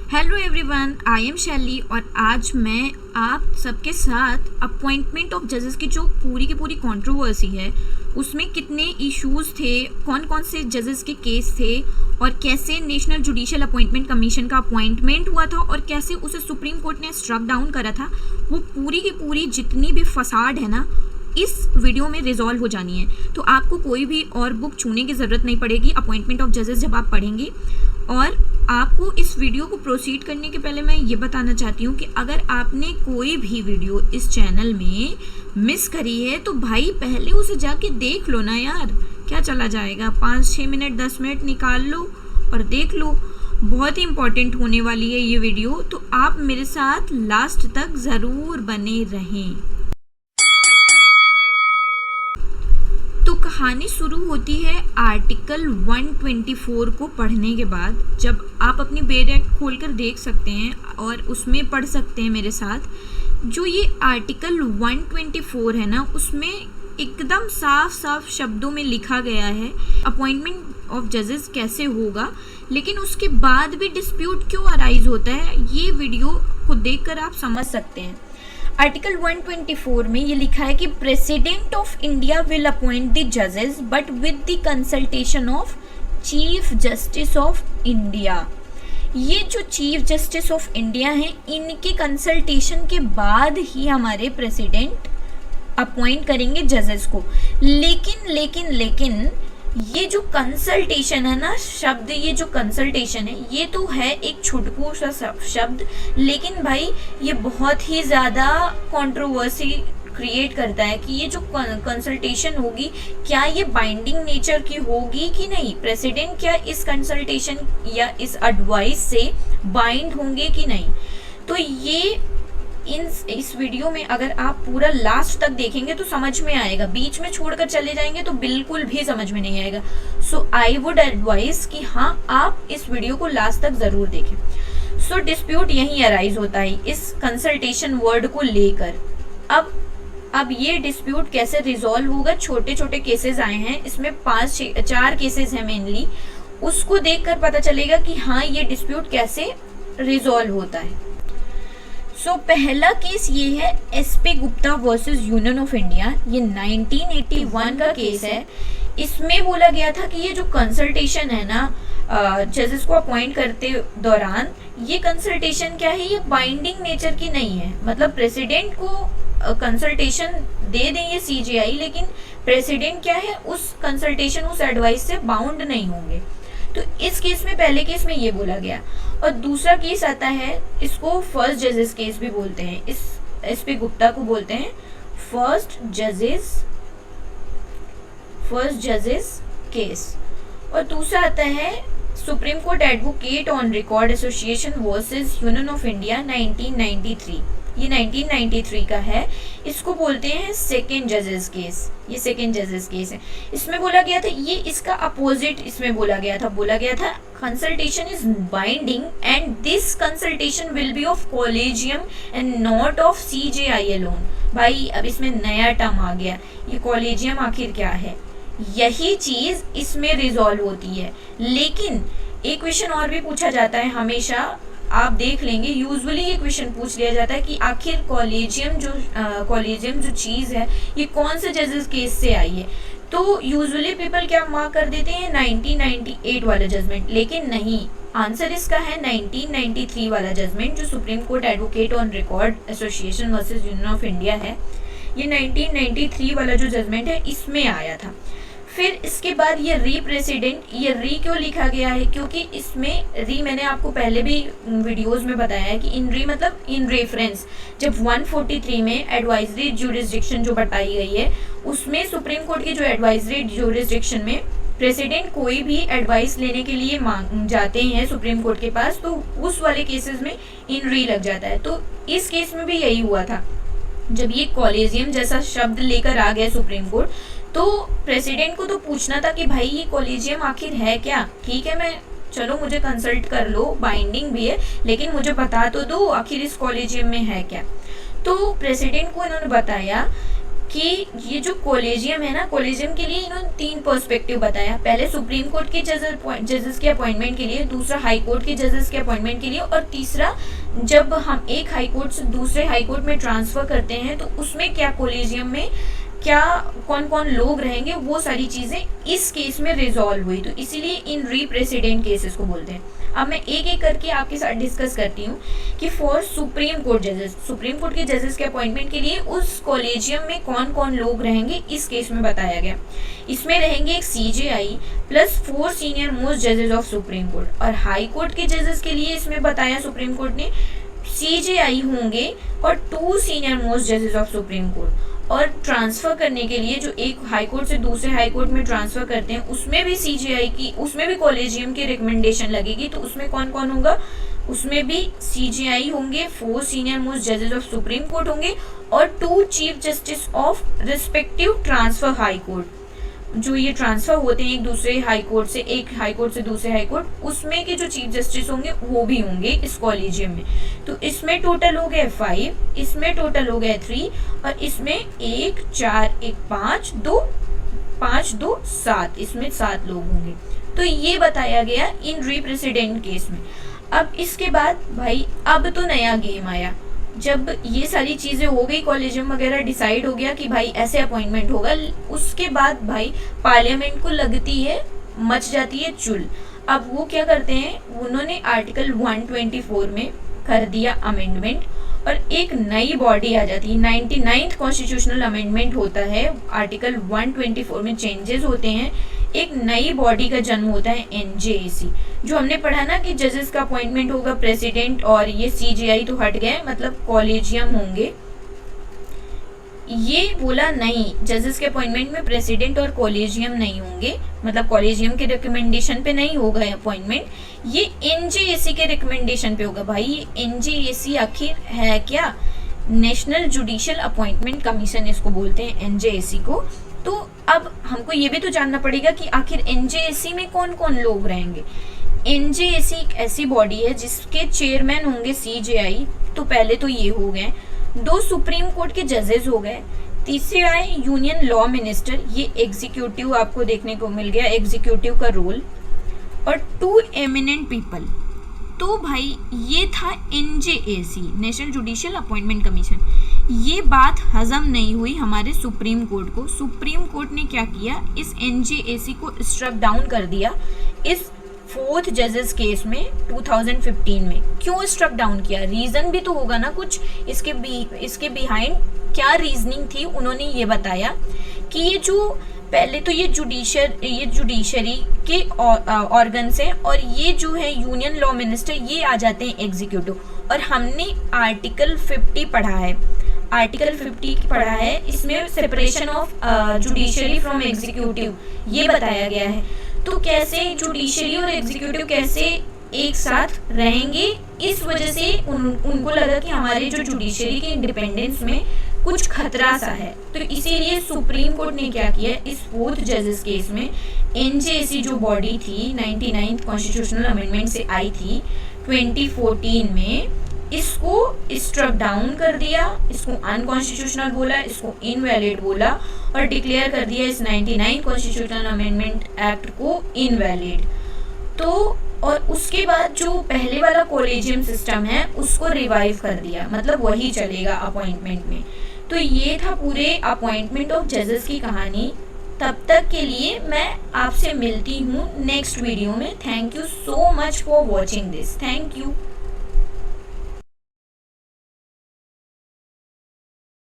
Hello everyone, I am शैली और आज मैं आप सबके साथ अपॉइंटमेंट ऑफ जजेस की जो पूरी की पूरी कंट्रोवर्सी है उसमें कितने इश्यूज थे, कौन कौन से जजेस के केस थे और कैसे नेशनल जुडिशियल अपॉइंटमेंट कमीशन का अपॉइंटमेंट हुआ था और कैसे उसे सुप्रीम कोर्ट ने स्ट्रक डाउन करा था, वो पूरी की पूरी जितनी भी फसाड है ना इस वीडियो में रिजॉल्व हो जानी है। तो आपको कोई भी और बुक छूने की ज़रूरत नहीं पड़ेगी अपॉइंटमेंट ऑफ जजेस जब आप पढ़ेंगे। और आपको इस वीडियो को प्रोसीड करने के पहले मैं ये बताना चाहती हूँ कि अगर आपने कोई भी वीडियो इस चैनल में मिस करी है तो भाई पहले उसे जाके देख लो ना यार, क्या चला जाएगा, 5-6 मिनट 10 मिनट निकाल लो और देख लो। बहुत ही इंपॉर्टेंट होने वाली है ये वीडियो, तो आप मेरे साथ लास्ट तक ज़रूर बने रहें। तो कहानी शुरू होती है आर्टिकल 124 को पढ़ने के बाद, जब आप अपनी बेड एक्ट खोलकर देख सकते हैं और उसमें पढ़ सकते हैं मेरे साथ। जो ये आर्टिकल 124 है ना, उसमें एकदम साफ साफ शब्दों में लिखा गया है अपॉइंटमेंट ऑफ जजेस कैसे होगा, लेकिन उसके बाद भी डिस्प्यूट क्यों अराइज होता है ये वीडियो को देखकर आप समझ सकते हैं। आर्टिकल 124 में ये लिखा है कि president of India will appoint the जजेस but with the consultation of chief justice of India. ये जो चीफ जस्टिस ऑफ इंडिया हैं, इनके कंसल्टेशन के बाद ही हमारे प्रेसिडेंट अपॉइंट करेंगे जजेस को। लेकिन ये जो कंसल्टेशन है ना शब्द, ये जो कंसल्टेशन है ये तो है एक छुटकू सा शब्द, लेकिन भाई ये बहुत ही ज़्यादा कंट्रोवर्सी क्रिएट करता है कि ये जो कंसल्टेशन होगी क्या ये बाइंडिंग नेचर की होगी कि नहीं, प्रेसिडेंट क्या इस कंसल्टेशन या इस एडवाइस से बाइंड होंगे कि नहीं। तो ये इस वीडियो में अगर आप पूरा लास्ट तक देखेंगे तो समझ में आएगा, बीच में छोड़कर चले जाएंगे तो बिल्कुल भी समझ में नहीं आएगा। सो आई वुड एडवाइस कि हाँ आप इस वीडियो को लास्ट तक जरूर देखें। सो डिस्प्यूट यहीं अराइज होता है इस कंसल्टेशन वर्ड को लेकर। अब ये डिस्प्यूट कैसे रिजॉल्व होगा, छोटे छोटे केसेस आए हैं, इसमें 4 केसेस हैं मेनली, उसको देखकर पता चलेगा कि हाँ ये डिस्प्यूट कैसे रिजॉल्व होता है। सो पहला केस ये है SP Gupta versus union of India. ये 1981 का केस है। इसमें बोला गया था कि ये जो कंसल्टेशन है ना जजेस को अपॉइंट करते दौरान, ये कंसल्टेशन क्या है, ये बाइंडिंग नेचर की नहीं है। मतलब प्रेसिडेंट को कंसल्टेशन दे दें ये सीजीआई, लेकिन प्रेसिडेंट क्या है उस कंसल्टेशन उस एडवाइस से बाउंड नहीं होंगे। तो इस केस में, पहले केस में ये बोला गया। और दूसरा केस आता है, इसको फर्स्ट जजेस केस भी बोलते हैं, इस एसपी गुप्ता को बोलते हैं फर्स्ट जजेस केस। और दूसरा आता है supreme court advocate on record association versus union of India 1993। ये 1993 का है, इसको बोलते हैं सेकेंड जजेस केस। ये सेकेंड जजेस केस है। इसमें बोला गया था, ये इसका अपोजिट इसमें बोला गया था consultation is binding and this consultation will be of collegium and not of CJI alone. भाई अब इसमें नया टर्म आ गया, ये कॉलेजियम आखिर क्या है, यही चीज इसमें रिजॉल्व होती है। लेकिन एक क्वेश्चन और भी पूछा जाता है हमेशा, आप देख लेंगे यूजुअली ये क्वेश्चन पूछ लिया जाता है कि आखिर कॉलेजियम जो चीज है ये कौन से जजेस केस से आई है। तो यूजुअली पीपल क्या मार्क कर देते हैं 1998 वाला जजमेंट, लेकिन नहीं, आंसर इसका है 1993 वाला जजमेंट जो supreme court advocate on record association versus union of India है। ये 1993 वाला जो जजमेंट है इसमें आया था। फिर इसके बाद ये री प्रेसिडेंट, ये री क्यों लिखा गया है, क्योंकि इसमें री मैंने आपको पहले भी वीडियोस में बताया है कि इन री मतलब इन रेफरेंस, जब 143 में एडवाइजरी ज्यूरिसडिक्शन जो बताई गई है उसमें सुप्रीम कोर्ट की जो एडवाइजरी ज्यूरिसडिक्शन में प्रेसिडेंट कोई भी एडवाइस लेने के लिए जाते हैं सुप्रीम कोर्ट के पास, तो उस वाले केसेस में इन री लग जाता है। तो इस केस में भी यही हुआ था, जब ये कॉलेजियम जैसा शब्द लेकर आ गया सुप्रीम कोर्ट, तो प्रेसिडेंट को तो पूछना था कि भाई ये कॉलेजियम आखिर है क्या, ठीक है मैं चलो मुझे कंसल्ट कर लो, बाइंडिंग भी है, लेकिन मुझे बता तो दो आखिर इस कॉलेजियम में है क्या। तो प्रेसिडेंट को इन्होंने बताया कि ये जो कॉलेजियम है ना, कॉलेजियम के लिए इन्होंने 3 पर्सपेक्टिव बताया। पहले सुप्रीम कोर्ट के जजेस के अपॉइंटमेंट के लिए, दूसरा हाई कोर्ट के जजेस के अपॉइंटमेंट के लिए, और तीसरा जब हम एक हाई कोर्ट से दूसरे हाई कोर्ट में ट्रांसफर करते हैं तो उसमें क्या कॉलेजियम में क्या कौन कौन लोग रहेंगे, वो सारी चीजें इस केस में रिजॉल्व हुई। तो इसीलिए इन रीप्रेसिडेंट केसेस को बोलते हैं। अब मैं एक एक करके आपके साथ डिस्कस करती हूँ कि फॉर सुप्रीम कोर्ट जजेस, सुप्रीम कोर्ट के जजेस के अपॉइंटमेंट के लिए उस कॉलेजियम में कौन कौन लोग रहेंगे इस केस में बताया गया। इसमें रहेंगे एक CJI प्लस 4 सीनियर मोस्ट जजेस ऑफ सुप्रीम कोर्ट। और हाई कोर्ट के जजेस के लिए इसमें बताया सुप्रीम कोर्ट ने CJI होंगे और 2 सीनियर मोस्ट जजेस ऑफ सुप्रीम कोर्ट। और ट्रांसफर करने के लिए जो एक हाई कोर्ट से दूसरे हाई कोर्ट में ट्रांसफर करते हैं उसमें भी CJI की, उसमें भी कॉलेजियम की रिकमेंडेशन लगेगी। तो उसमें कौन कौन होगा, उसमें भी CJI होंगे, 4 सीनियर मोस्ट जजेस ऑफ सुप्रीम कोर्ट होंगे और 2 chief justice of respective transfer high court. जो ये ट्रांसफर होते हैं एक दूसरे हाई कोर्ट से, एक हाई कोर्ट से दूसरे हाई कोर्ट, उसमें के जो चीफ जस्टिस होंगे वो भी होंगे इस कॉलेजियम में। तो इसमें टोटल हो गए 5, इसमें टोटल हो गए 3, और इसमें 1 4 1 5 2 5 2 7, इसमें 7 लोग होंगे। तो ये बताया गया इन रीप्रेसिडेंट केस में। अब इसके बाद भाई अब तो नया गेम आया। जब ये सारी चीज़ें हो गई, कॉलेजियम वगैरह डिसाइड हो गया कि भाई ऐसे अपॉइंटमेंट होगा, उसके बाद भाई पार्लियामेंट को लगती है, मच जाती है चुल। अब वो क्या करते हैं, उन्होंने आर्टिकल 124 में कर दिया अमेंडमेंट और एक नई बॉडी आ जाती है। 99th कॉन्स्टिट्यूशनल अमेंडमेंट होता है, आर्टिकल 124 में चेंजेस होते हैं, एक नई बॉडी का जन्म होता है NJAC। जो हमने पढ़ा ना कि जजेस का अपॉइंटमेंट होगा प्रेसिडेंट और ये CJI तो हट गए, मतलब कॉलेजियम होंगे। ये बोला नहीं, जजेस के अपॉइंटमेंट में प्रेसिडेंट और कॉलेजियम नहीं होंगे, मतलब कॉलेजियम के रिकमेंडेशन पे नहीं होगा अपॉइंटमेंट, ये NJAC के रिकमेंडेशन पे होगा। भाई ये NJAC आखिर है क्या, नेशनल जुडिशियल अपॉइंटमेंट कमीशन इसको बोलते हैं, NJAC को। तो अब हमको ये भी तो जानना पड़ेगा कि आखिर NJAC में कौन कौन लोग रहेंगे। NJAC एक ऐसी बॉडी है जिसके चेयरमैन होंगे CJI, तो पहले तो ये हो गए, 2 सुप्रीम कोर्ट के जजेस हो गए, तीसरे आए यूनियन लॉ मिनिस्टर, ये एग्जीक्यूटिव आपको देखने को मिल गया, एग्जीक्यूटिव का रोल, और 2 एमिनेंट पीपल। तो भाई ये था NJAC, national judicial appointment commission. ये बात हजम नहीं हुई हमारे सुप्रीम कोर्ट को। सुप्रीम कोर्ट ने क्या किया, इस NJAC को स्ट्रक डाउन कर दिया इस 4th जजेस केस में 2015 में। क्यों स्ट्रक डाउन किया, रीजन भी तो होगा ना कुछ, इसके बिहाइंड क्या रीजनिंग थी। उन्होंने ये बताया कि ये जो पहले तो ये जुडिशरी के ऑर्गन्स हैं और ये जो है यूनियन लॉ मिनिस्टर, ये आ जाते हैं एग्जीक्यूटिव। और हमने आर्टिकल 50 पढ़ा है, आर्टिकल 50 पढ़ा है, इसमें separation of judiciary from executive ये बताया गया है। तो कैसे जुडिशरी और एग्जीक्यूटिव कैसे एक साथ रहेंगे, इस वजह से उनको लगा कि हमारे जो जुडिशरी के इंडिपेंडेंस में कुछ खतरा सा है। तो इसीलिए सुप्रीम कोर्ट ने क्या किया, इस 4th जजेस केस में NJAC जो बॉडी थी 99th कॉन्स्टिट्यूशनल अमेंडमेंट से आई थी 2014 में, इसको स्ट्रक डाउन कर दिया, इसको अनकॉन्स्टिट्यूशनल बोला, इसको इनवैलिड बोला और डिक्लेयर कर दिया इस 99 कॉन्स्टिट्यूशनल अमेंडमेंट एक्ट को इनवैलिड। तो और उसके बाद जो पहले वाला कॉलेजियम सिस्टम है उसको रिवाइव कर दिया, मतलब वही चलेगा अपॉइंटमेंट में। तो ये था पूरे अपॉइंटमेंट ऑफ जजेस की कहानी। तब तक के लिए मैं आपसे मिलती हूँ नेक्स्ट वीडियो में। Thank you so much for watching this, thank you.